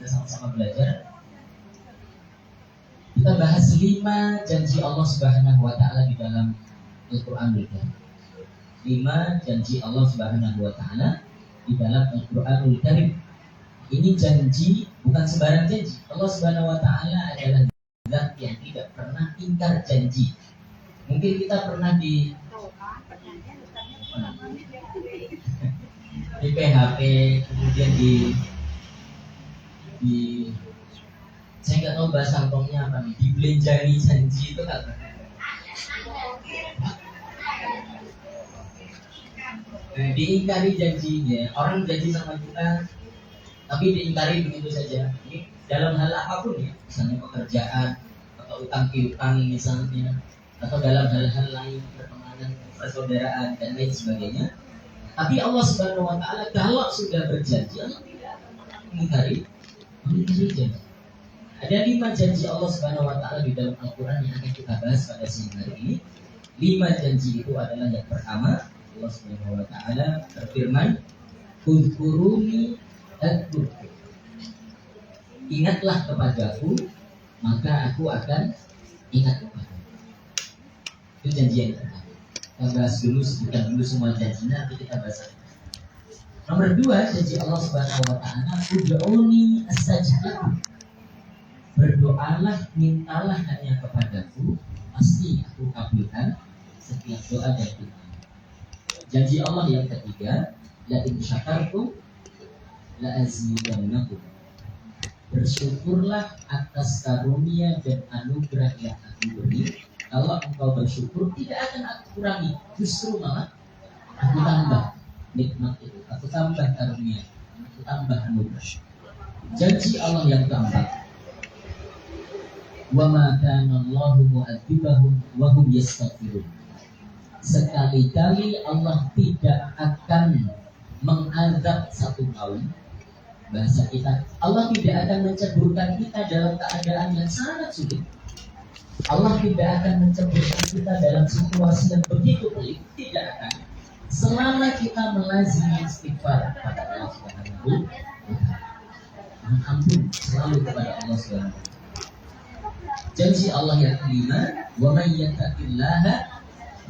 sama-sama belajar. Kita bahas 5 janji Allah Subhanahu wa taala di dalam Al-Qur'anul Karim. 5 janji Allah Subhanahu wa taala di dalam Al-Qur'anul Karim. Ini janji bukan sembarang janji. Allah Subhanahu wa taala adalah zat yang tidak pernah ingkar janji. Mungkin kita pernah di PHP, kemudian di saya nggak tahu bahasa Hongkongnya apa nih, dibelanjani janji itu kan. Diingkari janjinya, orang janji sama kita tapi diingkari begitu saja. Ini dalam hal apapun ya, misalnya pekerjaan atau utang piutang misalnya, atau dalam hal-hal lain, pertemanan, persaudaraan dan lain sebagainya. Tapi Allah Subhanahu wa taala kalau sudah berjanji, Allah tidak mengingkari janji. Ada 5 janji Allah Subhanahu wa taala di dalam Al-Qur'an yang akan kita bahas pada siang hari ini. 5 janji itu adalah yang pertama, Allah Subhanahu wa taala berfirman, "Udhkuruni adzkurkum." Ingatlah kepadaku, maka aku akan ingat kepadamu. Itu janji yang pertama. Kita bahas dulu, sebutkan dulu semua janjinya, nanti kita bahas. Nomor 2, janji Allah Subhanahu wa taala, "Ud'uni astajib lakum." Berdoalah, mintalah hanya kepadaku, pasti aku kabulkan setiap doa dan doa. Janji Allah yang ketiga, la in syakartum la azidannakum. Bersyukurlah atas karunia dan anugerah yang aku beri. Kalau engkau bersyukur, tidak akan aku kurangi, justru malah aku tambah nikmat itu, aku tambah karunia, aku tambah anugerah. Janji Allah yang keempat, wa ma kana Allahu mu'adzibahum wa hum yastaghfirun. Sekali-kali Allah tidak akan mengazab satu kaum. Bahasa kita, Allah tidak akan menceburkan kita dalam keadaan yang sangat sulit. Allah tidak akan menceburkan kita dalam situasi yang begitu pelik. Tidak akan. Selama kita melazimi istighfar kepada Allah Subhanahu wa taala. Ampun selalu kepada Allah Subhanahu wa taala. Janji Allah yang kelima, wa may yattaqillaha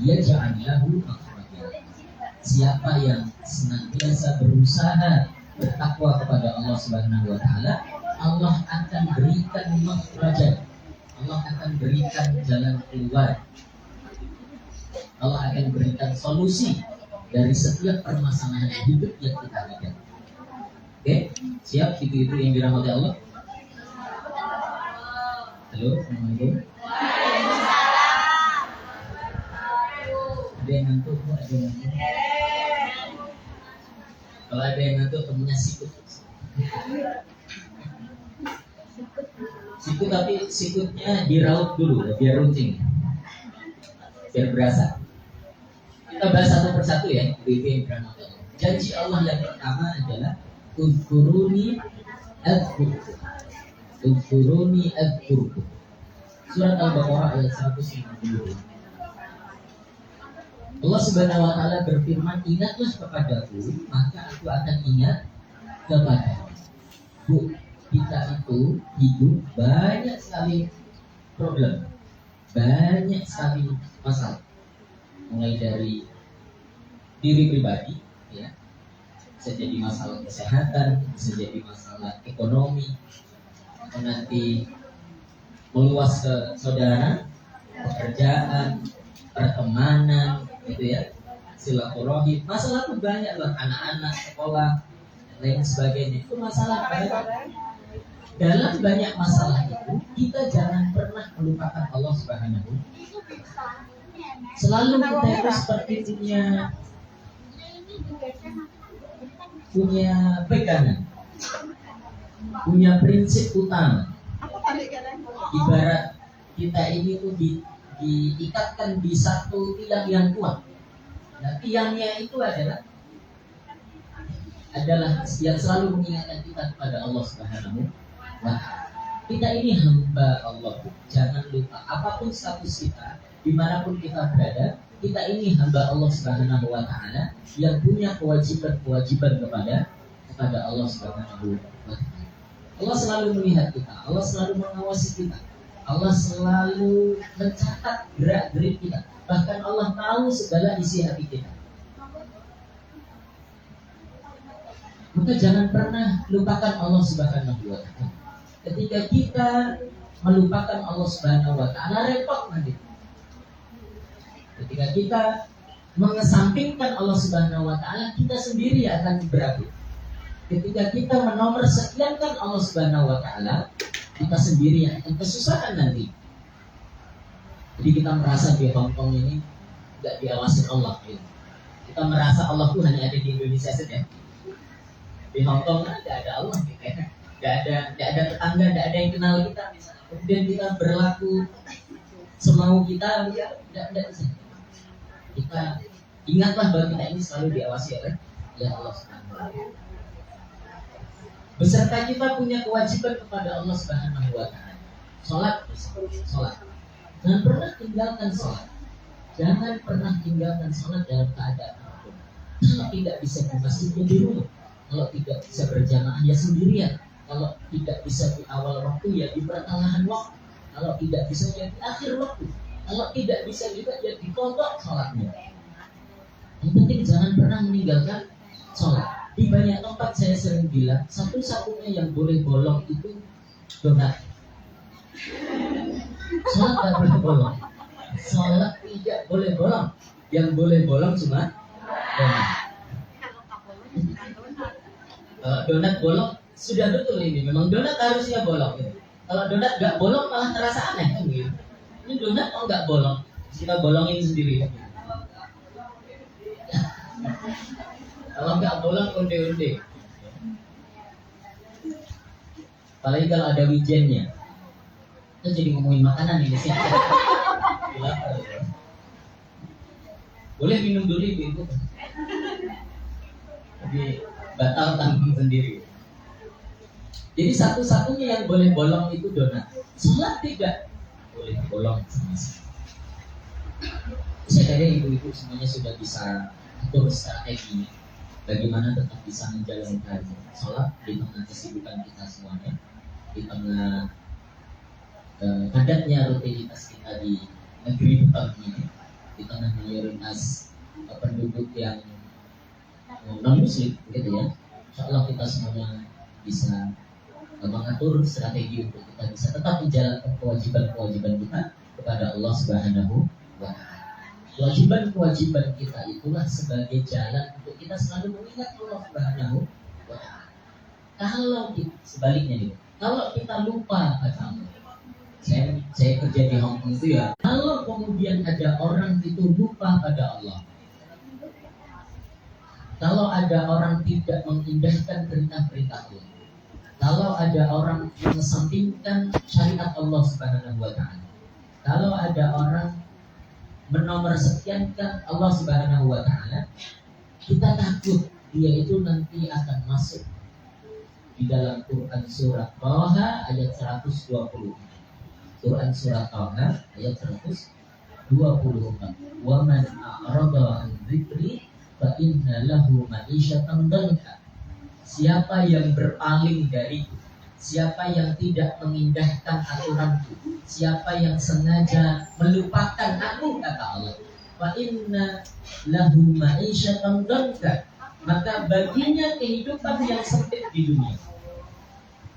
yaj'al lahu makhraja. Siapa yang senantiasa berusaha bertakwa kepada Allah Subhanahu wa taala, Allah akan berikan makhraja. Allah akan berikan jalan keluar. Allah akan berikan solusi dari setiap permasalahan hidup yang kita hadapi. Oke, siap itu yang dirahmati Allah. Halo, Assalamualaikum. Ada yang ngantuk, ada yang ngantuk. Kalau ada yang ngantuk, temunya sikut. Sikut, tapi sikutnya diraut dulu, biar runcing, biar berasa. Kita bahas satu persatu ya. Janji Allah yang pertama adalah udhkuruni adzkurkum. Udhkuruni adzkurkum. Surat Al-Baqarah ayat 150. Allah Subhanahu wa taala berfirman, ingatlah kepadaku, maka aku akan ingat kepadamu. Bu, kita itu hidup banyak sekali problem, banyak sekali masalah. Mulai dari diri pribadi, ya, bisa jadi masalah kesehatan, bisa jadi masalah ekonomi, nanti meluas ke saudara, pekerjaan, pertemanan, gitu ya, silaturahim. Masalah itu banyak loh, anak-anak sekolah, lain sebagainya. Itu masalah banyak. Dalam banyak masalah itu, kita jangan pernah melupakan Allah Subhanahu. Selalu kita itu seperti punya pegangan, punya prinsip utama. Ibarat kita ini tuh diikatkan di satu tiang yang kuat. Nah, tiangnya itu adalah yang selalu mengingatkan kita kepada Allah Subhanahu wa ta'ala. Kita ini hamba Allah. Jangan lupa, apapun status kita, dimanapun kita berada, kita ini hamba Allah Subhanahu wa ta'ala yang punya kewajiban kepada Allah Subhanahu wa ta'ala. Allah selalu melihat kita, Allah selalu mengawasi kita, Allah selalu mencatat gerak-gerik kita. Bahkan Allah tahu segala isi hati kita. Maka jangan pernah lupakan Allah Subhanahu wa Ta'ala. Ketika kita melupakan Allah Subhanahu wa Ta'ala, repot nanti. Ketika kita mengesampingkan Allah Subhanahu wa Ta'ala, kita sendiri akan berakhir. Ketika kita menomorsetiankan Allah Subhanahu wa Ta'ala, kita sendiri yang akan kesusahan nanti. Jadi kita merasa di Hongkong ini tidak diawasi Allah. Gitu. Kita merasa Allah tuh hanya ada di Indonesia saja. Di Hongkong tidak ada Allah, gitu ya. Tidak ada tetangga, tidak ada yang kenal kita. Misalnya. Kemudian kita berlaku semau kita, ya tidak bisa. Kita ingatlah bahwa kita ini selalu diawasi oleh Allah Subhanahu wa Ta'ala. Beserta kita punya kewajiban kepada Allah Subhanahu wa Ta'ala. Sholat. Jangan pernah tinggalkan sholat. Jangan pernah tinggalkan sholat dalam keadaan apapun. Kalau tidak bisa di masjid, ya di rumah. Kalau tidak bisa berjamaah, ya sendirian. Kalau tidak bisa di awal waktu, ya di pertengahan waktu. Kalau tidak bisa, ya di akhir waktu. Kalau tidak bisa juga, ya dikodok sholatnya. Yang penting jangan pernah meninggalkan sholat. Di banyak tempat saya sering bilang, satu-satunya yang boleh bolong itu donat. Sholat tidak boleh bolong. Sholat tidak boleh bolong. Yang boleh bolong cuma donat. Donat bolong sudah betul ini. Memang donat harusnya bolong. Kalau donat nggak bolong malah terasa aneh kan gitu. Ini donat kok nggak bolong? Kita bolongin sendiri. Kalau nggak bolong onde-onde. Apalagi kalau ada wijennya. Kita jadi ngomongin makanan ini sih. Boleh minum dulu ibu. Jadi batal tanggung sendiri. Jadi satu-satunya yang boleh bolong itu donat. Sholat tidak boleh bolong sama sekali. Saya kira ibu-ibu semuanya sudah bisa atur strateginya. Bagaimana tetap bisa menjalankan sholat di tengah kesibukan kita semuanya, di tengah padatnya rutinitas kita di negeri Betawi ini, di tengah mayoritas penduduk yang non muslim, gitu ya. Insya Allah kita semuanya bisa mengatur strategi untuk kita bisa tetap menjalankan kewajiban-kewajiban kita kepada Allah Subhanahu wa Ta'ala. Kewajiban-kewajiban kita itulah sebagai jalan untuk kita selalu mengingat Allah Subhanahu wa Ta'ala. Kalau sebaliknya nih, kalau kita lupa pada Allah, saya kerja di Hong Kong itu ya. Kalau kemudian ada orang itu lupa pada Allah, kalau ada orang tidak mengindahkan perintah-perintah Allah, kalau ada orang mengesampingkan syariat Allah Subhanahu wa Ta'ala, kalau ada orang menomorsetiankan Allah Subhanahu wa Ta'ala, kita takut dia itu nanti akan masuk di dalam Quran surat Taha ayat 120. Quran surat Taha ayat 124. Wa man a'rada an dzikri fa inna lahu ma'isyatan dhanka. Siapa yang berpaling dariku, siapa yang tidak mengindahkan aturanku, siapa yang sengaja melupakan aku, kata Allah, fa inna lahu ma'isyatan dhanka, maka baginya kehidupan yang sempit di dunia.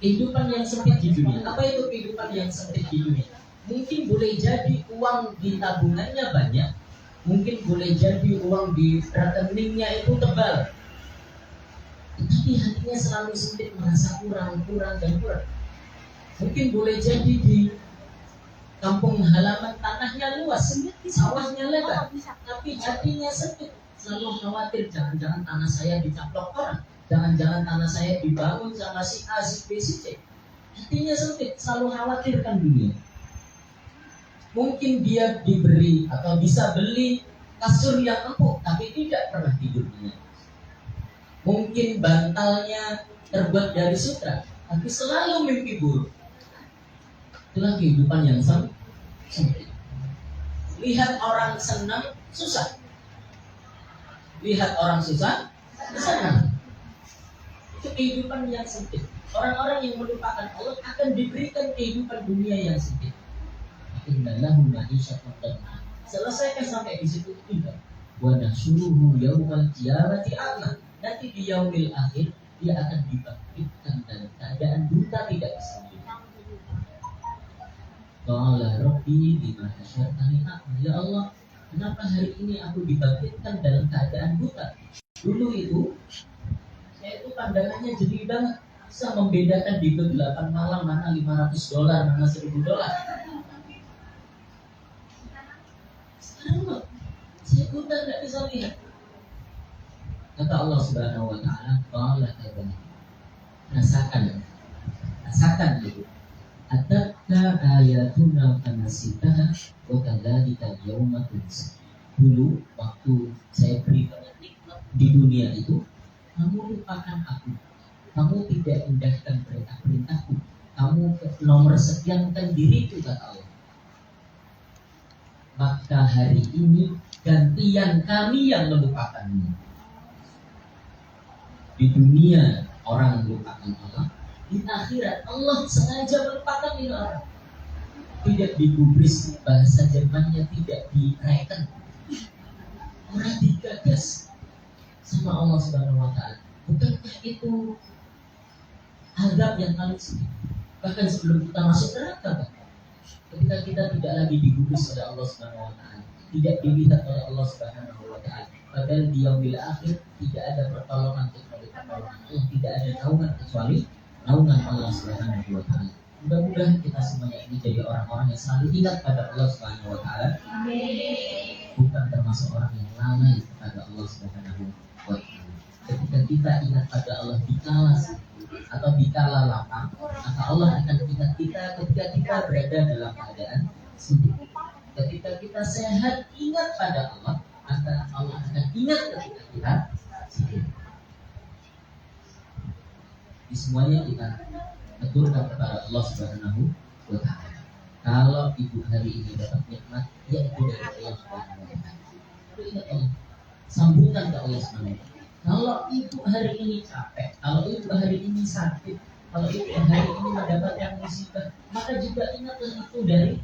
Kehidupan yang sempit di dunia. Apa itu kehidupan yang sempit di dunia? Mungkin boleh jadi uang di tabungannya banyak, mungkin boleh jadi uang di rekeningnya itu tebal, tetapi hatinya selalu sempit, merasa kurang. Mungkin boleh jadi di kampung halaman tanahnya luas, sawahnya lebar, tapi hatinya sempit, selalu khawatir jangan-jangan tanah saya dicaplok orang, jangan-jangan tanah saya dibangun sama si A, si B, si C. Hatinya sempit, selalu khawatirkan dunia. Mungkin dia diberi atau bisa beli kasur yang empuk, tapi tidak pernah tidur dengan. Mungkin bantalnya terbuat dari sutra, tapi selalu mimpi buruk. Itulah kehidupan yang sempit. Lihat orang senang, susah. Lihat orang susah, senang. Itu kehidupan yang sempit. Orang-orang yang melupakan Allah akan diberikan kehidupan dunia yang sempit. Innallahu ma'isyatan dhanka. Selesaikan sampai di situ tidak. Wa nahsyuruhu yaumal qiyamati a'ma. Nanti di yaumil akhir dia akan dibangkitkan dalam keadaan buta, tidak bisa melihat. Qala rabbi lima hasyartani a'ma. Ya Allah, kenapa hari ini aku dibangkitkan dalam keadaan buta? Dulu itu saya itu pandangannya jeli banget, bisa membedakan di kegelapan malam mana $500, mana $1.000. Sekarang loh, saya buta tidak bisa lihat. Kata Allah Subhanahu wa taala, qala kadzalik. Rasakan itu. Atatka ayatuna fanasitaha wa kadzalika yauma tunsa. Dulu waktu saya beri banyak nikmat di dunia itu, kamu lupakan aku. Kamu tidak indahkan perintah-perintahku. Kamu nomor sekiankan diriku, kata Allah. Maka hari ini gantian kami yang melupakanmu. Di dunia orang melupakan Allah, di akhirat Allah sengaja melupakan ini orang. Tidak digubris, bahasa Jermannya tidak direken. Orang digagas sama Allah Subhanahu wa taala. Bukankah itu azab yang paling sedih? Bahkan sebelum kita masuk neraka, ketika kita tidak lagi digubris oleh Allah Subhanahu wa taala, tidak dilihat oleh Allah Subhanahu wa taala. Padahal di yaumil akhir tidak ada pertolongan kecuali pertolongan Allah, tidak ada naungan kecuali naungan Allah Subhanahu wa taala. Mudah-mudahan kita semuanya ini jadi orang-orang yang selalu ingat pada Allah Subhanahu wa taala. Bukan termasuk orang yang lalai kepada Allah Subhanahu wa taala. Ketika kita ingat pada Allah di kala atau di kala lapang, maka Allah akan ingat kita ketika kita berada dalam keadaan sulit. Ketika kita sehat, ingat pada Allah, maka Allah akan ingat ketika kita sakit. Di semuanya kita aturkan kepada Allah Subhanahu wa taala. Kalau ibu hari ini dapat nikmat, ya itu dari Allah Subhanahu wa taala. Ingat Allah, sambungkan ke Allah Subhanahu wa taala. Kalau ibu hari ini capek, kalau ibu hari ini sakit, kalau ibu hari ini mendapatkan musibah, maka juga ingatlah itu dari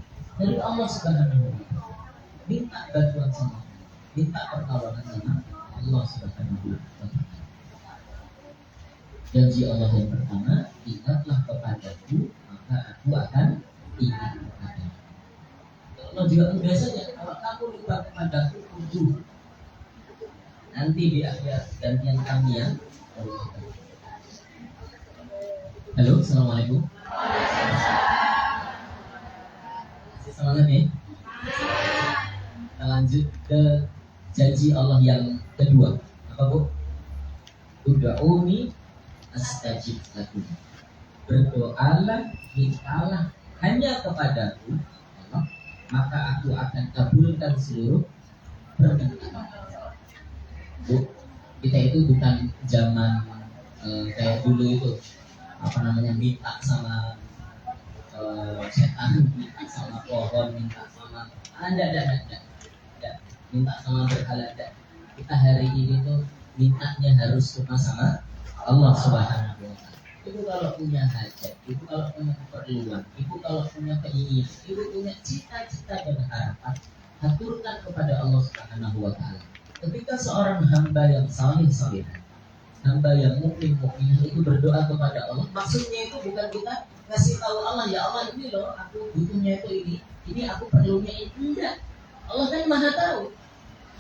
Allah Subhanahu wa taala. Minta bantuan sama Allah, minta pertolongan sama Allah Subhanahu wa taala. Janji Allah yang pertama, ingatlah kepadaku, maka aku akan ingat kepadamu. Allah juga mudah saja, kalau kamu lupa kepadaku, tujuh. Nanti di akhir gantian kami yang halo, assalamualaikum. Masih semangat nih? Kita lanjut ke janji Allah yang kedua. Apa bu? Ud'uni astajib lakum. Berdoalah, mintalah hanya kepadaku Allah, maka aku akan kabulkan seluruh permintaan. Bu, kita itu bukan zaman kayak dulu itu apa namanya minta sama setan, minta sama pohon, minta sama ada, minta sama berhala. Kita hari ini tuh mintanya harus cuma sama Allah Subhanahu wa taala. Ibu kalau punya hajat, ibu kalau punya keperluan, ibu kalau punya keinginan, ibu punya cita-cita dan harapan, haturkan kepada Allah Subhanahu wa taala. Ketika seorang hamba yang salih, hamba yang mukmin itu berdoa kepada Allah, maksudnya itu bukan kita ngasih tahu Allah, ya Allah ini loh aku butuhnya itu ini aku perlunya itu, enggak. Allah kan maha tahu.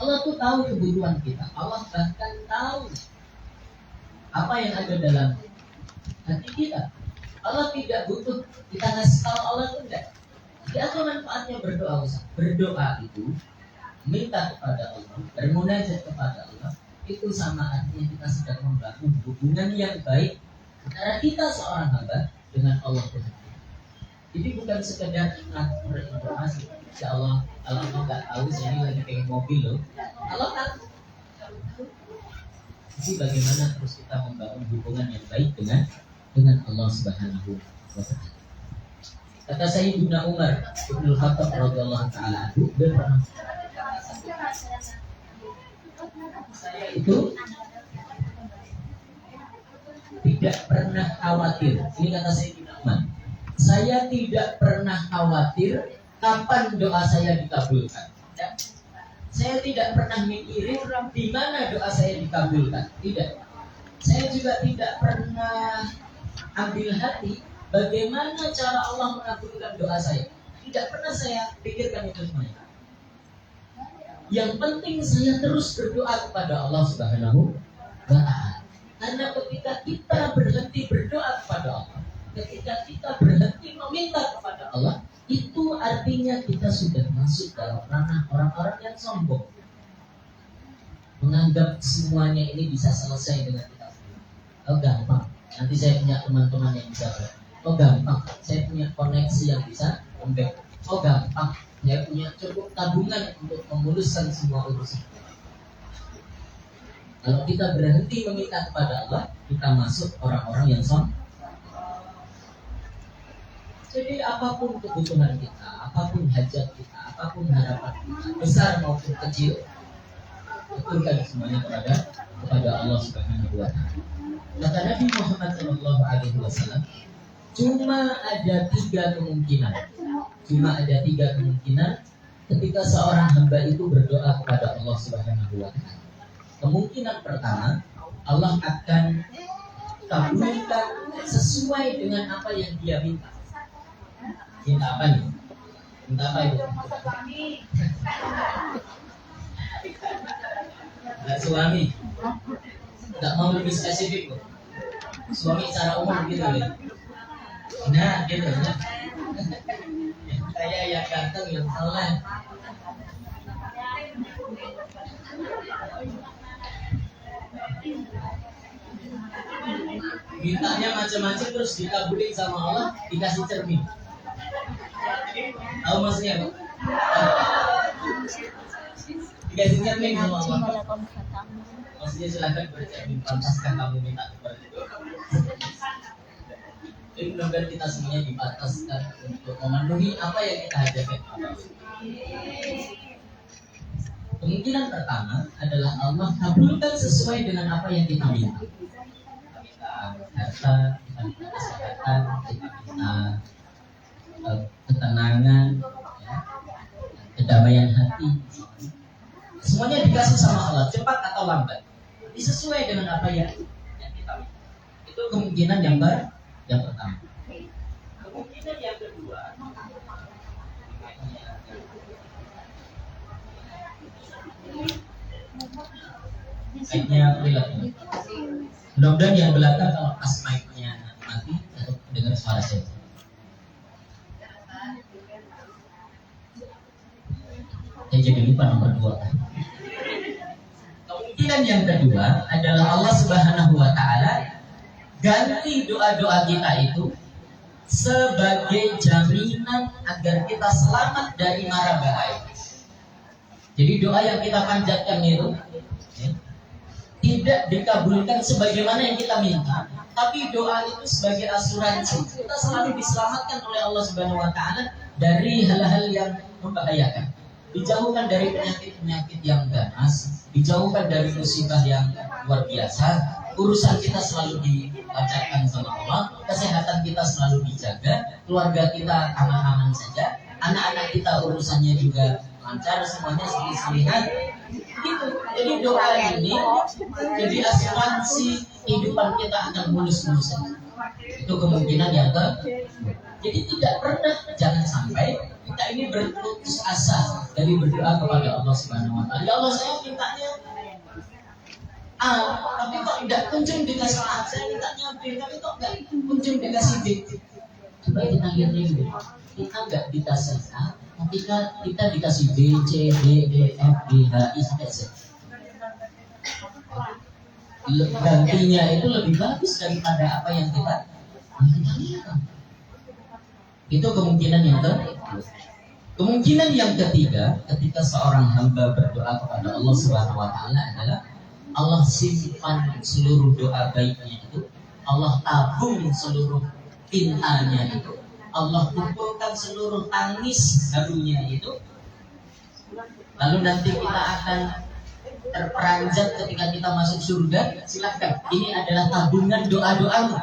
Allah tuh tahu kebutuhan kita. Allah bahkan tahu apa yang ada dalam hati kita. Allah tidak butuh kita ngasih tahu Allah itu, enggak. Jadi apa manfaatnya berdoa? Berdoa itu minta kepada Allah, bermunajat kepada Allah, itu sama artinya kita sedang membangun hubungan yang baik antara kita seorang hamba dengan Allah Tuhan. Jadi bukan sekedar transfer informasi. Insya Allah kalau kita nggak tahu saya ini lagi pengen mobil loh, Allah tahu. Jadi bagaimana terus kita membangun hubungan yang baik dengan Allah Subhanahu wa taala. Kata Sayyidina Umar bin Khattab radhiyallahu taala anhu, dia pernah saya itu tidak pernah khawatir. Ini kata Sayyidina Umar. Saya tidak pernah khawatir kapan doa saya dikabulkan. Ya. Saya tidak pernah mikirin di mana doa saya dikabulkan. Tidak. Saya juga tidak pernah ambil hati bagaimana cara Allah mengabulkan doa saya. Tidak pernah saya pikirkan itu semuanya. Yang penting saya terus berdoa kepada Allah Subhanahu wa Ta'ala. Karena ketika kita berhenti berdoa kepada Allah, ketika kita berhenti meminta kepada Allah, itu artinya kita sudah masuk dalam ranah orang-orang yang sombong, menganggap semuanya ini bisa selesai dengan kita. Oh gampang, nanti saya punya teman-teman yang bisa. Oh gampang, saya punya koneksi yang bisa memback. Oh gampang, saya punya cukup tabungan untuk memuluskan semua urusan. Kalau kita berhenti meminta kepada Allah, kita masuk orang-orang yang sombong. Jadi apapun kebutuhan kita, apapun hajat kita, apapun harapan kita, besar maupun kecil, betulkan semuanya kepada Allah Subhanahu wa Ta'ala. Kata Nabi Muhammad SAW, cuma ada tiga kemungkinan ketika seorang hamba itu berdoa kepada Allah Subhanahu wa Ta'ala. Kemungkinan pertama, Allah akan kabulkan sesuai dengan apa yang dia minta. Minta apa nih? Minta apa itu? Enggak suami. Enggak mau lebih spesifik loh. Suami secara umum gitu ya. Nah, gitu ya. Saya yang ganteng yang soleh. Mintanya macam-macam terus dikabulin sama Allah, dikasih cermin. Tahu maksudnya apa? Dikasih cermin sama Allah. Maksudnya silakan bercermin, pantaskan kamu minta kepada itu. Jadi mudah-mudahan kita semuanya dipantaskan untuk memenuhi apa yang kita hajatkan. Kemungkinan pertama adalah Allah kabulkan sesuai dengan apa yang kita minta. Kita minta harta, kita minta kesehatan, kita minta ketenangan, ya, kedamaian hati. Semuanya dikasih sama Allah, cepat atau lambat. Ini sesuai dengan apa yang kita minta. Itu kemungkinan yang pertama. Kemungkinan yang kedua, baiknya perilaku. Mudah-mudahan yang belakang kalau pas mic-nya mati atau dengar suara saya. Saya jadi lupa nomor 2. Kemungkinan yang kedua adalah Allah Subhanahu wa Ta'ala ganti doa-doa kita itu sebagai jaminan agar kita selamat dari mara bahaya. Jadi doa yang kita panjatkan itu ya, tidak dikabulkan sebagaimana yang kita minta, tapi doa itu sebagai asuransi kita selalu diselamatkan oleh Allah Subhanahu wa Ta'ala dari hal-hal yang membahayakan. Dijauhkan dari penyakit-penyakit yang ganas, dijauhkan dari musibah yang luar biasa. Urusan kita selalu dilancarkan sama Allah, kesehatan kita selalu dijaga, keluarga kita aman-aman saja, anak-anak kita urusannya juga lancar, semuanya selih-selihan. Gitu. Jadi doa ini jadi asuransi kehidupan kita akan mulus-mulus saja. Itu kemungkinan yang jadi tidak pernah, jangan sampai kita ini berputus asa dari berdoa kepada Allah Subhanahu wa Ta'ala. Ya Allah, saya mintanya A, tapi kok tidak kunjung dikasih A. Saya mintanya B, tapi kok tidak kunjung dikasih B. Coba kita lihat ini, kita nggak dikasih A, ketika kita dikasih B, C, D, E, F, G, H, I sampai Z. Gantinya itu lebih bagus daripada apa yang kita lihat. Itu kemungkinan yang kedua. Kemungkinan yang ketiga, ketika seorang hamba berdoa kepada Allah Subhanahu wa Ta'ala adalah Allah simpan seluruh doa baiknya itu, Allah tabung seluruh tintanya itu, Allah kumpulkan seluruh tangis harunya itu, lalu nanti kita akan terperanjat ketika kita masuk surga, silahkan. Ini adalah tabungan doa-doamu.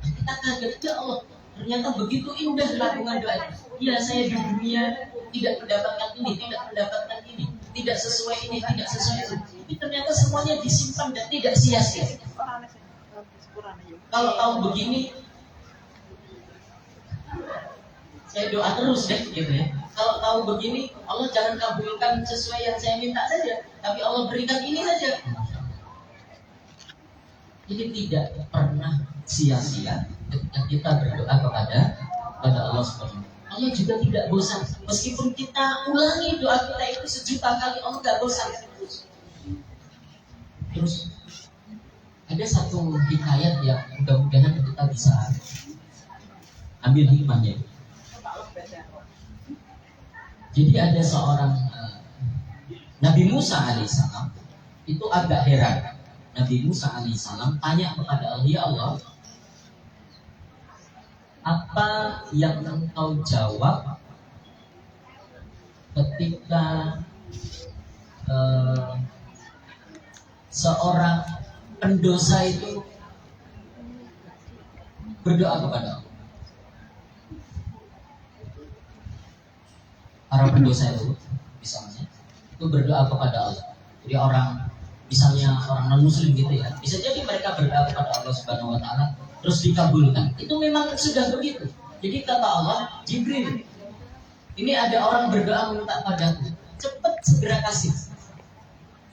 Kita kaget, ya Allah, ternyata begitu indah tabungan doa. Ya, saya di dunia tidak mendapatkan ini, tidak mendapatkan ini, tidak sesuai ini, tidak sesuai itu. Tapi ternyata semuanya disimpan dan tidak sia-sia. Kalau tahu begini, saya doa terus deh, gitu ya. Kalau tahu begini, Allah jangan kabulkan sesuai yang saya minta saja, tapi Allah berikan ini saja. Jadi tidak pernah sia-sia ketika kita berdoa kepada Allah Subhanahu. Allah juga tidak bosan, meskipun kita ulangi doa kita itu sejuta kali, Allah tidak bosan. Terus ada satu hikayat yang mudah-mudahan kita bisa ambil hikmahnya. Jadi ada seorang Nabi Musa alaihissalam itu agak heran. Nabi Musa alaihissalam tanya kepada Allah, ya Allah, apa yang engkau jawab ketika seorang pendosa itu berdoa kepada Allah? Para pendosa itu misalnya itu berdoa kepada Allah. Jadi orang misalnya orang non muslim gitu ya, bisa jadi mereka berdoa kepada Allah Subhanahu wa taala terus dikabulkan. Itu memang sudah begitu. Jadi kata Allah, Jibril, ini ada orang berdoa minta padaku, cepat segera kasih.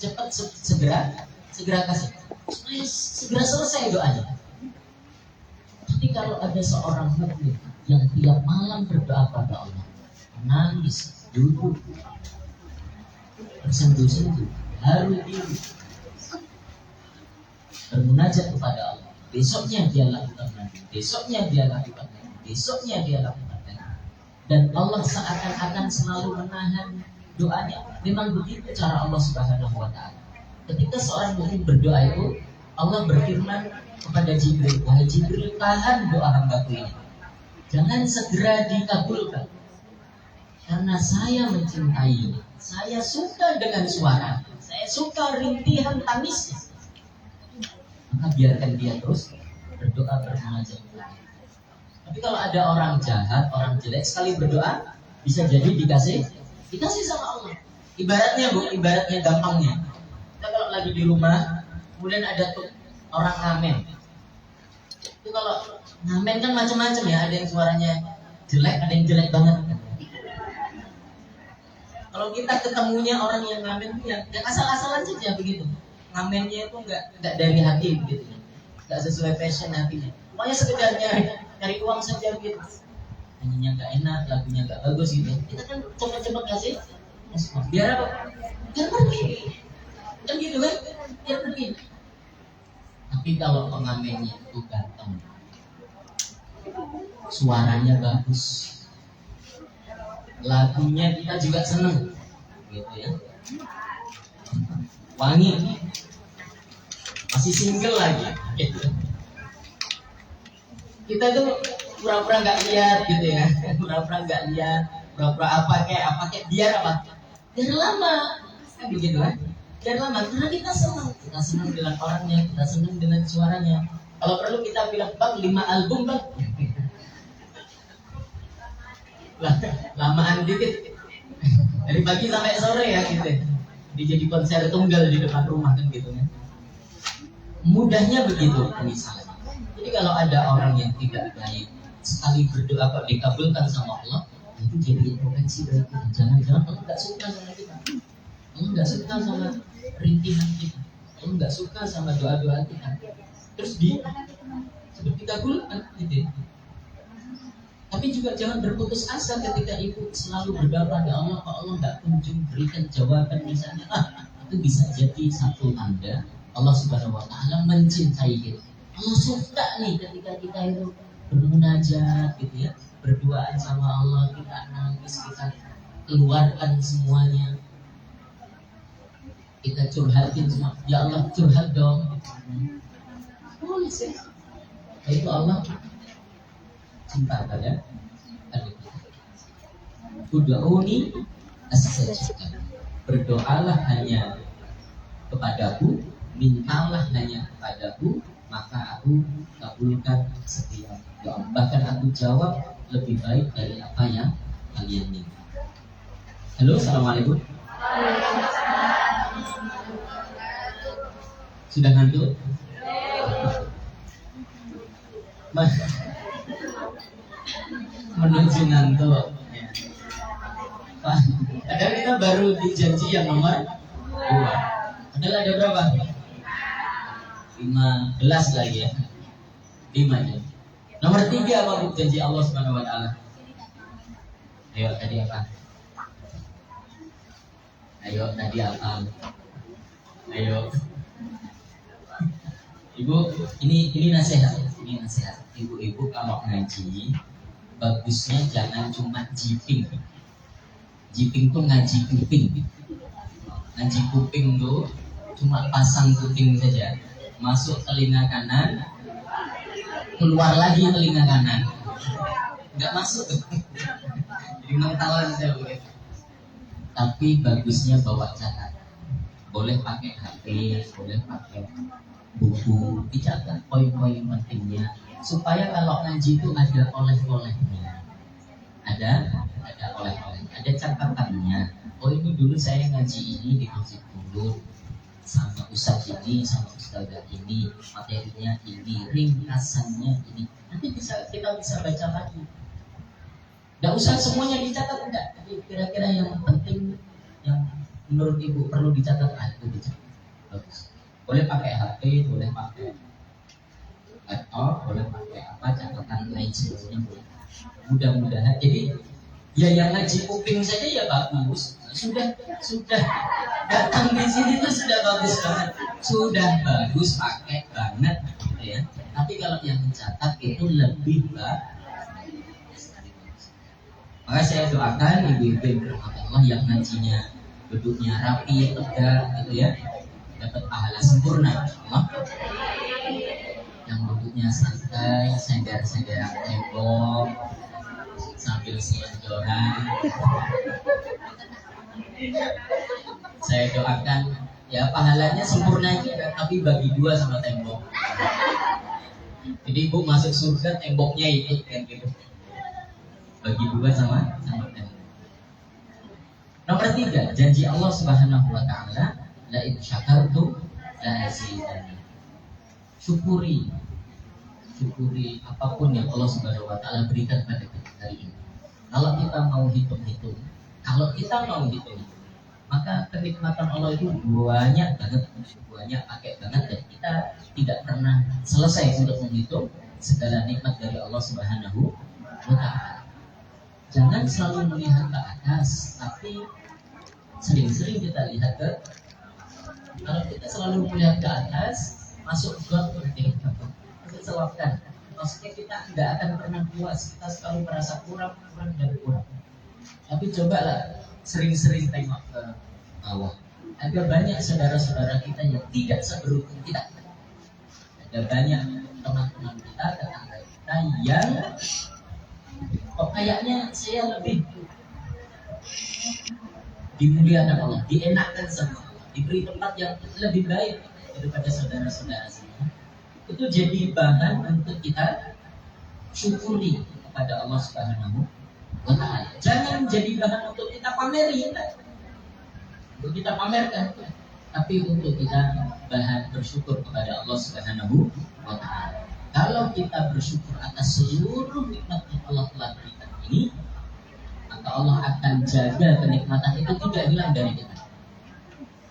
Cepat segera kasih. Supaya segera selesai doanya. Tapi kalau ada seorang mukmin yang tiap malam berdoa pada Allah, nangis, duduk, bersentuh-sentuh, haru diri, bermunajat kepada Allah. Besoknya dia lakukan lagi, besoknya dia lakukan lagi, besoknya dia lakukan lagi. Dan Allah seakan-akan selalu menahan doanya. Memang begitu cara Allah Subhanahu wa taala. Ketika seorang mukmin berdoa itu, Allah berfirman kepada Jibril, wahai Jibril, tahan doa hambaku ini, jangan segera dikabulkan. Karena saya mencintai, saya suka dengan suara, saya suka rintihan tangisnya. Maka biarkan dia terus berdoa bermunajat. Tapi kalau ada orang jahat, orang jelek, sekali berdoa bisa jadi dikasih sama Allah. Ibaratnya gampangnya. Kita kalau lagi di rumah, kemudian ada tuh orang ngamen. Itu kalau ngamen kan macam-macam ya, ada yang suaranya jelek, ada yang jelek banget. Kalau kita ketemunya orang yang ngamen yang asal-asalan saja begitu, ngamennya itu nggak dari hati begitu, nggak sesuai passion hatinya. Pokoknya sekedar cari uang saja begitu. Nyanyinya nggak enak, lagunya nggak bagus gitu. Kita kan coba-coba kasih, biar apa? Biar pergi, kan gitu kan? Biar pergi. Tapi kalau pengamennya itu ganteng, suaranya bagus, lagunya kita juga seneng, gitu ya, wangi, masih single lagi, gitu. Kita tuh pura-pura nggak lihat, gitu ya, pura-pura nggak lihat, pura-pura apa kayak biar lama, kan begitu kan? Biar lama, karena kita senang dengan orangnya, kita senang dengan suaranya. Kalau perlu kita bilang, bang 5 album bang. Lamaan dikit dari pagi sampai sore ya gitu. Dia jadi konser tunggal di depan rumah kan gitu kan. Mudahnya begitu misalnya. Jadi kalau ada orang yang tidak baik, sekali berdoa kok dikabulkan sama Allah, itu jadi introspeksi bagi kita. Jangan-jangan Allah nggak suka sama kita. Allah nggak suka sama rintihan kita. Allah nggak suka sama doa-doa kita. Terus seperti dikabulkan gitu. Tapi juga jangan berputus asa ketika ibu selalu berdoa pada Allah, kok Allah nggak kunjung berikan jawaban misalnya. Itu bisa jadi satu tanda Allah Subhanahu wa taala mencintai kita. Allah suka nih ketika kita itu bermunajat gitu ya, berduaan sama Allah, kita nangis, kita keluarkan semuanya, kita curhatin semua. Ya Allah, curhat dong. Boleh sih. Itu Allah cinta pada kita. Ud'uni astajib. Berdoalah hanya kepadaku, mintalah hanya kepadaku, maka aku kabulkan setiap doa. Bahkan aku jawab lebih baik dari apa yang kalian minta. Halo, assalamualaikum. Sudah ngantuk? Menuju ngantuk. Ya. Padahal kita baru di janji yang nomor 2. Padahal ada berapa? 15 lagi ya. 5 aja. Nomor 3 apa janji Allah Subhanahu wa taala? Ayo tadi apa? Ayo tadi apa? Ayo. Ibu, ini nasihat. Ini nasihat. Ibu-ibu kalau ngaji bagusnya jangan cuma jiping. Jiping tuh ngaji kuping. Ngaji kuping tuh cuma pasang kuping saja. Masuk telinga kanan, keluar lagi telinga kanan. Enggak masuk tuh. Jadi mentalan saya begitu. Tapi bagusnya bawa catat. Boleh pakai HP, boleh pakai buku, dicatat poin-poin pentingnya supaya kalau ngaji itu ada oleh-olehnya. Ada oleh-oleh, ada catatannya. Oh ini dulu saya ngaji ini di masjid dulu sama ustaz ini, sama ustazah ini, materinya ini, ringkasannya ini. Nanti kita bisa baca lagi. Nggak usah semuanya dicatat, enggak. Tapi kira-kira yang penting yang menurut ibu perlu dicatat, itu dicatat. Bagus. Boleh pakai HP, boleh pakai laptop, boleh pakai apa catatan lain sebagainya boleh. Mudah-mudahan. Jadi ya yang ngaji kuping saja ya bagus. Sudah datang di sini tuh sudah bagus banget. Sudah bagus pakai banget gitu ya. Tapi kalau yang mencatat itu lebih bagus. Maka saya doakan ibu-ibu Allah yang ngajinya duduknya rapi, tegak gitu ya, dapat pahala sempurna. Allah. Yang duduknya santai, sender-sender tembok sambil selonjoran. Saya doakan ya pahalanya sempurna juga, tapi bagi 2 sama tembok. Jadi ibu masuk surga temboknya itu kan gitu. Bagi 2 sama tembok. Nomor 3, janji Allah Subhanahu wa taala, la in syakartum la azidannakum. Syukuri apapun yang Allah Subhanahu wa taala berikan pada kita hari ini. Kalau kita mau hitung-hitung, maka kenikmatan Allah itu banyak pakai banget, dan kita tidak pernah selesai untuk menghitung segala nikmat dari Allah Subhanahu wa taala. Jangan selalu melihat ke atas, tapi sering-sering kita lihat ke. Kalau kita selalu melihat ke atas, masuk got penting, selapkan. Maksudnya kita tidak akan pernah puas. Kita selalu merasa kurang. Tapi cobalah sering-sering tengok ke bawah. Ada banyak saudara-saudara kita yang tidak seberuntung kita. Ada banyak teman-teman kita, tetangga kita yang kayaknya saya lebih dimuliakan Allah, dienakkan sama Allah, diberi tempat yang lebih baik daripada saudara-saudara saya. Itu jadi bahan untuk kita syukuri kepada Allah Subhanahu wa taala. Jangan jadi bahan untuk kita pamerin, untuk kita pamerkan, tapi untuk kita bahan bersyukur kepada Allah Subhanahu wa taala. Kalau kita bersyukur atas seluruh nikmat yang Allah telah berikan ini, maka Allah akan jaga kenikmatan itu tidak hilang dari kita.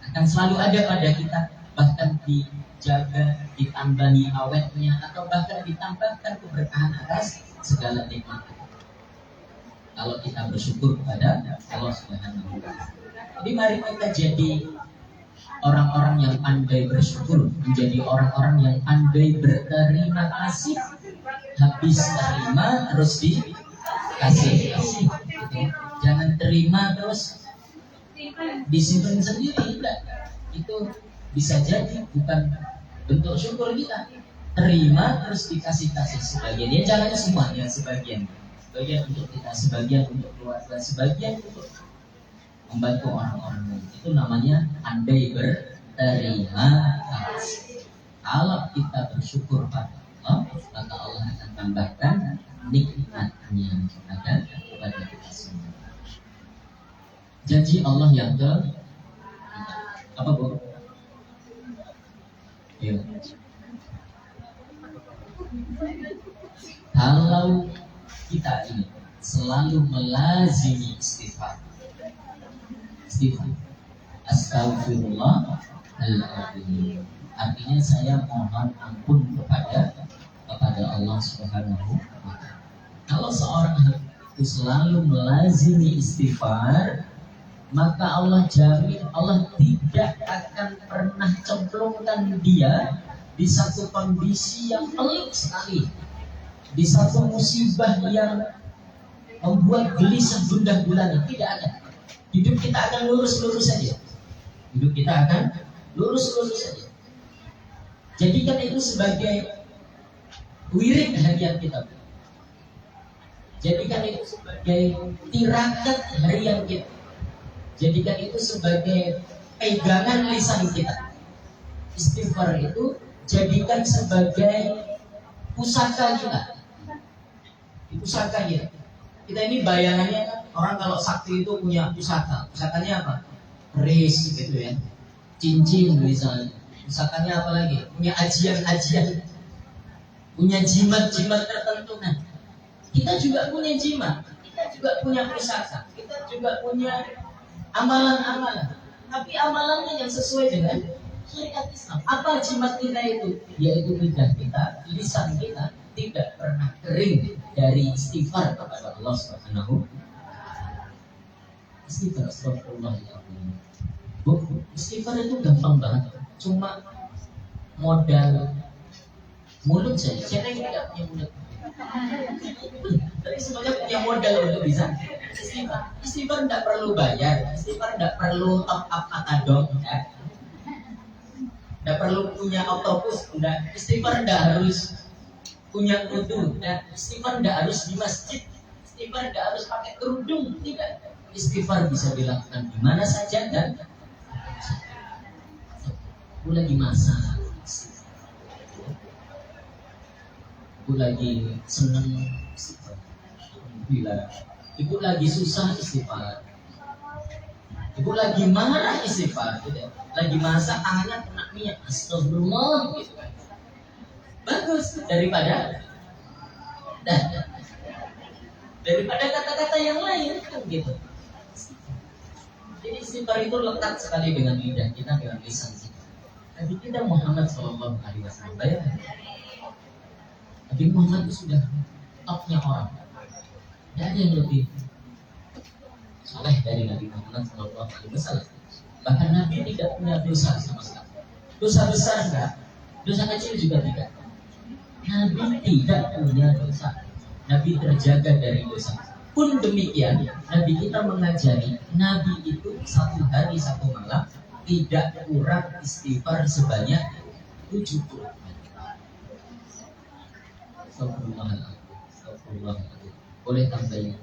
Akan selalu ada pada kita, bahkan dijaga, ditambahi awetnya, atau bahkan ditambahkan keberkahan atas segala nikmat itu. Kalau kita bersyukur kepada Allah Subhanahu wa taala. Jadi mari kita jadi orang-orang yang pandai bersyukur, menjadi orang-orang yang pandai berterima kasih. Habis terima terus dikasih. Jangan terima terus disimpan sendiri, enggak. Itu bisa jadi bukan bentuk syukur kita. Terima terus dikasih sebagian. Ya jangan semuanya, sebagian untuk kita, sebagian untuk keluarga, sebagian untuk membantu orang-orang lain. Itu namanya pandai terima kasih. Kalau kita bersyukur pada Allah, maka Allah akan tambahkan nikmatnya kepada kita semua. Janji Allah yang ke apa, Bu? Yuk. Kalau kita ini selalu melazimi istighfar, astagfirullahaladzim, artinya saya mohon ampun kepada Allah Subhanahu wa Ta'ala. Kalau seorang itu selalu melazimi istighfar, maka Allah jamin, Allah tidak akan pernah cemplungkan dia di satu kondisi yang pelik sekali, di satu musibah yang membuat gelisah gundah gulana. Tidak ada. Hidup kita akan lurus-lurus saja. Hidup kita akan lurus-lurus saja. Jadikan itu sebagai wirid harian kita. Jadikan itu sebagai tirakat harian kita. Jadikan itu sebagai pegangan lisan kita. Istighfar itu jadikan sebagai pusaka kita. Pusaka kita. Kita ini bayangannya kan, orang kalau sakti itu punya pusaka. Pusakanya apa? Keris gitu ya. Cincin misalnya. Pusakanya apa lagi? Punya ajian-ajian. Punya jimat-jimat tertentu kan. Kita juga punya jimat. Kita juga punya pusaka. Kita juga punya amalan-amalan, tapi amalannya yang sesuai dengan syariat Islam. Apa jimat kita itu? Yaitu lidah kita, lisan kita tidak pernah kering dari istighfar kepada Allah Subhanahu. Istighfar, astagfirullahaladzim. Istighfar itu gampang banget, cuma modal mulut saja. Siapa yang tidak punya mulut? Tapi semuanya punya modal untuk bisa istighfar. Istighfar tidak perlu bayar, istighfar tidak perlu top up atadong, ya. Tidak perlu punya oktopus, tidak. Istighfar tidak harus punya wudu, ya. Istighfar tidak harus di masjid, istighfar tidak harus pakai kerudung, tidak. Istighfar bisa dilakukan di mana saja dan aku lagi masak, aku lagi seneng istighfar. Bila ibu lagi susah istighfar, ibu lagi marah istighfar, gitu. Lagi masak tangannya kena minyak, astagfirullah gitu kan. Bagus daripada kata-kata yang lain kan gitu. Jadi istighfar itu lekat sekali dengan lidah kita, dengan lisan kita. Nabi kita Muhammad SAW, bayangkan. Nabi Muhammad itu sudah topnya orang. Tidak ada yang lebih saleh dari Nabi Muhammad SAW. Bahkan Nabi tidak punya dosa sama sekali. Dosa besar enggak, dosa kecil juga tidak. Nabi tidak punya dosa. Nabi terjaga dari dosa. Pun demikian, Nabi kita mengajari, Nabi itu satu hari satu malam tidak kurang istighfar sebanyak 70 kali. Astagfirullahaladzim. Boleh tambahin.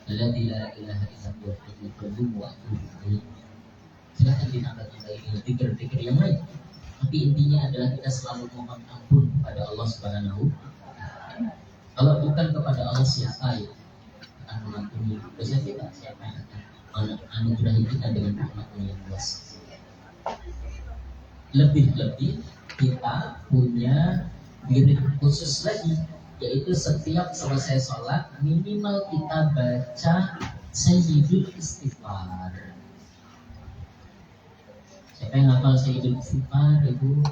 Alladzi la ilaha illa huwa al-hayyul qayyum wa atubu ilaih. Silakan ditambah-tambahin zikir-zikir yang lain. Tapi intinya adalah kita selalu mohon ampun kepada Allah Subhanahu. Kalau bukan kepada Allah, siapa yang akan mengampuni dosa kita? Siapa yang akan menganugerahi kita dengan rahmat-Nya yang luas? Lebih-lebih kita punya wirid khusus lagi, yaitu setiap selesai sholat minimal kita baca Sayyidul Istighfar. Siapa yang hafal Sayyidul Istighfar? Ibu.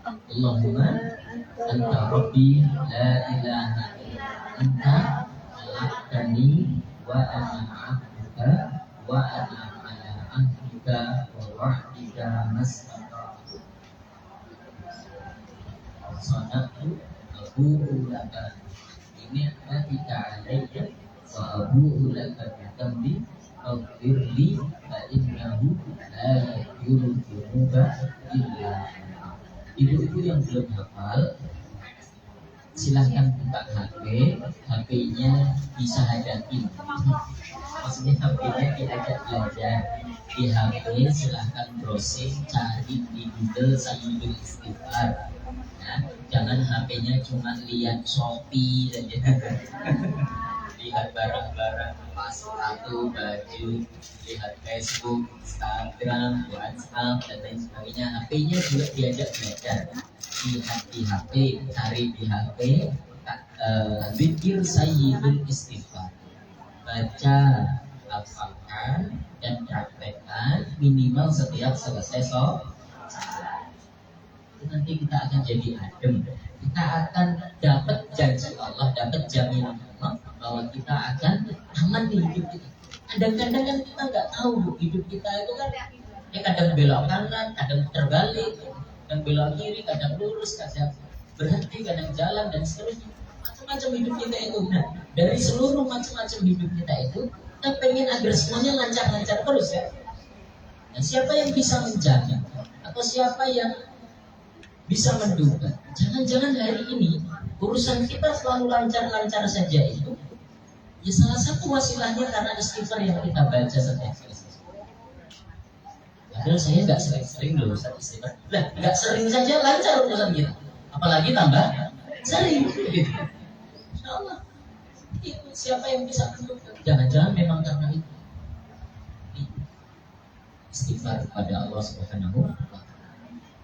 Allahumma anta rabbi la ilaha illa anta khalaqtani wa ana 'abduka wa ana 'ala ahdika wa wa'dika mastata'tu. Sanatu abu'u laka ni'matika 'alayya wa abu'u laka bi dhanbi faghfirli fa innahu la yaghfiru dzunuba illa anta. Ibu-ibu yang belum hafal, silahkan buka HP HP-nya bisa hadapin. Maksudnya HP-nya diajak belajar. Di HP silahkan browsing, cari di Google Sayyidul Istighfar. Ya, jangan HP-nya cuma lihat Shopee saja. Lihat barang-barang, sepatu, baju, lihat Facebook, Instagram, WhatsApp, dan lain sebagainya. HP-nya juga diajak belajar. Lihat di HP, cari di HP, zikir Sayyidul Istighfar. Baca, hafalkan, dan praktekkan minimal setiap selesai sholat. Nanti kita akan jadi adem. Kita akan dapat janji Allah, dapat jaminan Allah bahwa kita akan aman di hidup kita. Kadang-kadang kan kita nggak tahu hidup kita itu kan ya kadang belok kanan, kadang terbalik, kadang belok kiri, kadang lurus, kadang berhenti, kadang jalan dan seterusnya. Macam-macam hidup kita itu. Nah, dari seluruh macam-macam hidup kita itu, kita pengen agar semuanya lancar-lancar terus ya. Nah, siapa yang bisa menjaga? Atau siapa yang bisa menduga? Jangan-jangan hari ini urusan kita selalu lancar-lancar saja itu ya salah satu wasilahnya karena istighfar yang kita baca setiap kali. Padahal saya nggak sering-sering loh Ustaz istighfar. Nah, nggak sering saja lancar urusan kita, apalagi tambah sering. Gitu. Insya Allah. Itu siapa yang bisa menduga? Jangan-jangan memang karena itu. Istighfar kepada Allah Subhanahu wa Ta'ala.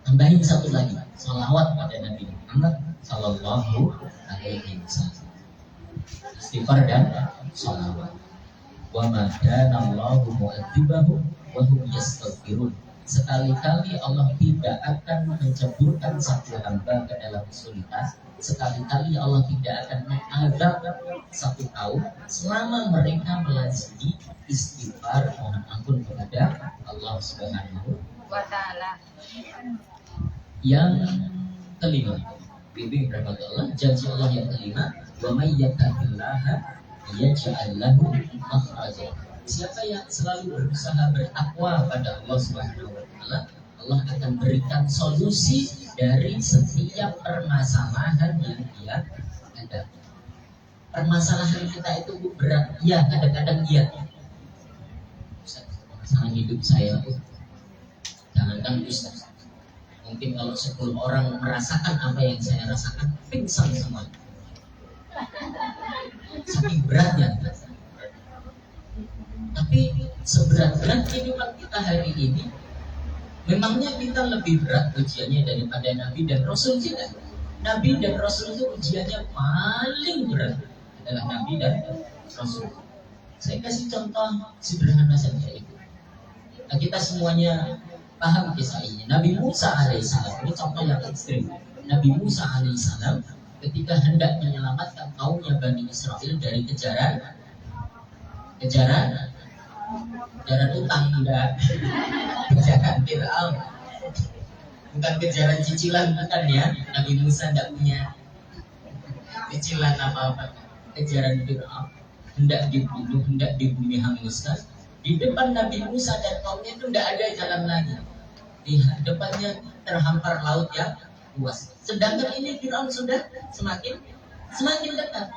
Tambahin satu lagi, salawat pada Nabi Muhammad Sallallahu Alaihi Wasallam. Istighfar dan salawat. Wa madanallahu mu'adzibahum wa hum yastaghfirun. Sekali-kali Allah tidak akan menceburkan satu hamba ke dalam kesulitan. Sekali-kali Allah tidak akan mengadab satu kaum selama mereka melazimi istighfar mohon ampun kepada Allah Subhanahu wa Ta'ala. Yang kelima, bimbing rahmat Allah, janji Allah yang kelima, wa may yattaqillaha yaj'al lahu makhraja. Siapa yang selalu berusaha bertakwa pada Allah Subhanahu wa Ta'ala, Allah akan berikan solusi dari setiap permasalahan yang dia hadapi. Permasalahan kita itu berat, ya kadang-kadang iya. Masalah hidup saya itu, jangankan Ustaz, mungkin kalau 10 orang merasakan apa yang saya rasakan, pingsan semua. Saking beratnya. Tapi seberat-berat kehidupan kita hari ini, memangnya kita lebih berat ujiannya daripada Nabi dan Rasul kita. Nabi dan Rasul itu ujiannya paling berat adalah Nabi dan Rasul. Saya kasih contoh sederhana saja itu. Nah, kita semuanya paham kisah ini. Nabi Musa alaihissalam, ini contoh yang ekstrim. Nabi Musa alaihissalam ketika hendak menyelamatkan kaumnya Bani Israel dari kejaran utang, enggak, kejaran Fir'aun, bukan kejaran cicilan, bukan ya. Nabi Musa tidak punya cicilan apa-apa. Kejaran Fir'aun, hendak dibunuh, hendak dibumi hanguskan. Di depan Nabi Musa dan kaumnya itu tidak ada jalan lagi. Di depannya terhampar laut yang luas. Sedangkan ini Fir'aun sudah semakin dekat.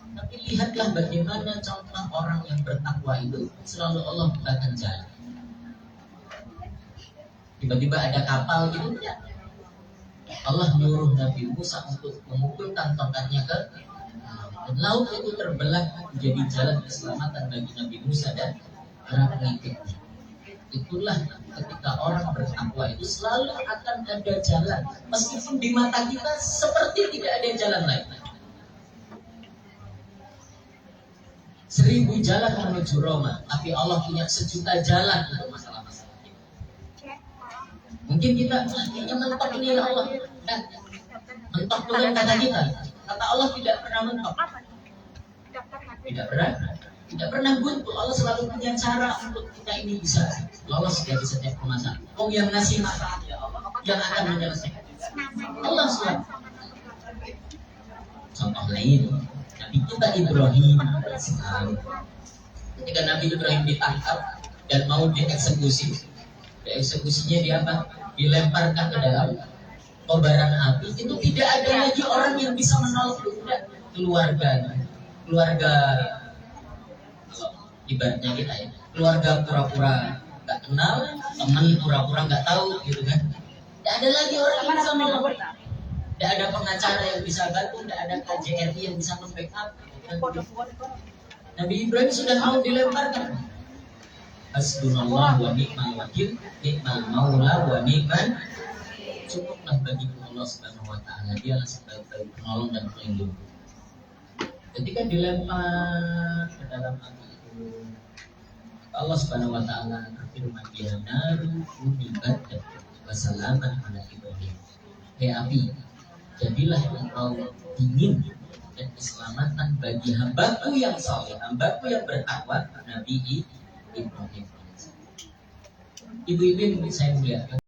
Tapi lihatlah bagaimana contoh orang yang bertakwa itu, selalu Allah bukakan jalan. Tiba-tiba ada kapal gitu, ya. Allah menyuruh Nabi Musa untuk memukulkan tongkatnya ke laut itu terbelah menjadi jalan keselamatan bagi Nabi Musa dan para pengikutnya. Itulah ketika orang bertakwa itu selalu akan ada jalan, meskipun di mata kita seperti tidak ada jalan lain. 1000 jalan menuju Roma, tapi Allah punya 1.000.000 jalan untuk masalah-masalah kita. Mungkin kita kayaknya mentok ini ya Allah. Nah, mentok bukan kata kita. Kata Allah tidak pernah mentok. Tidak pernah buntu. Allah selalu punya cara untuk kita ini bisa lolos dari setiap permasalahan. Oh, yang ngasih masalah ya Allah, yang akan menyelesaikan Allah SWT. Contoh lain, Nabi kita Ibrahim alaihissalam. Ketika Nabi Ibrahim ditangkap dan mau dieksekusi, dieksekusinya dia apa? Dilemparkan ke dalam kobaran api. Itu tidak ada lagi orang yang bisa menolong keluarganya. keluarga, kalau ibaratnya kita ya, keluarga pura-pura nggak kenal, teman pura-pura nggak tahu gitu kan. Tidak ada lagi orang yang bisa menolong. Tidak ada pengacara yang bisa bantu, tidak ada KJRI yang bisa membackup. Nabi Ibrahim sudah mau dilemparkan. Hasbunallah wa ni'mal wakil, ni'mal maula wa ni'mal. Cukuplah bagi Allah Subhanahu wa taala, dialah sebagai penolong dan pelindung. Ketika dilempar ke dalam api itu, Allah Subhanahu wa taala berfirman, "Ya naru kunibat wa salaman ala Ibrahim." Hei api, jadilah engkau dingin dan keselamatan bagi hambaku yang saleh, hambaku yang bertakwa, Nabi Ibrahim. Ibu-ibu yang saya muliakan,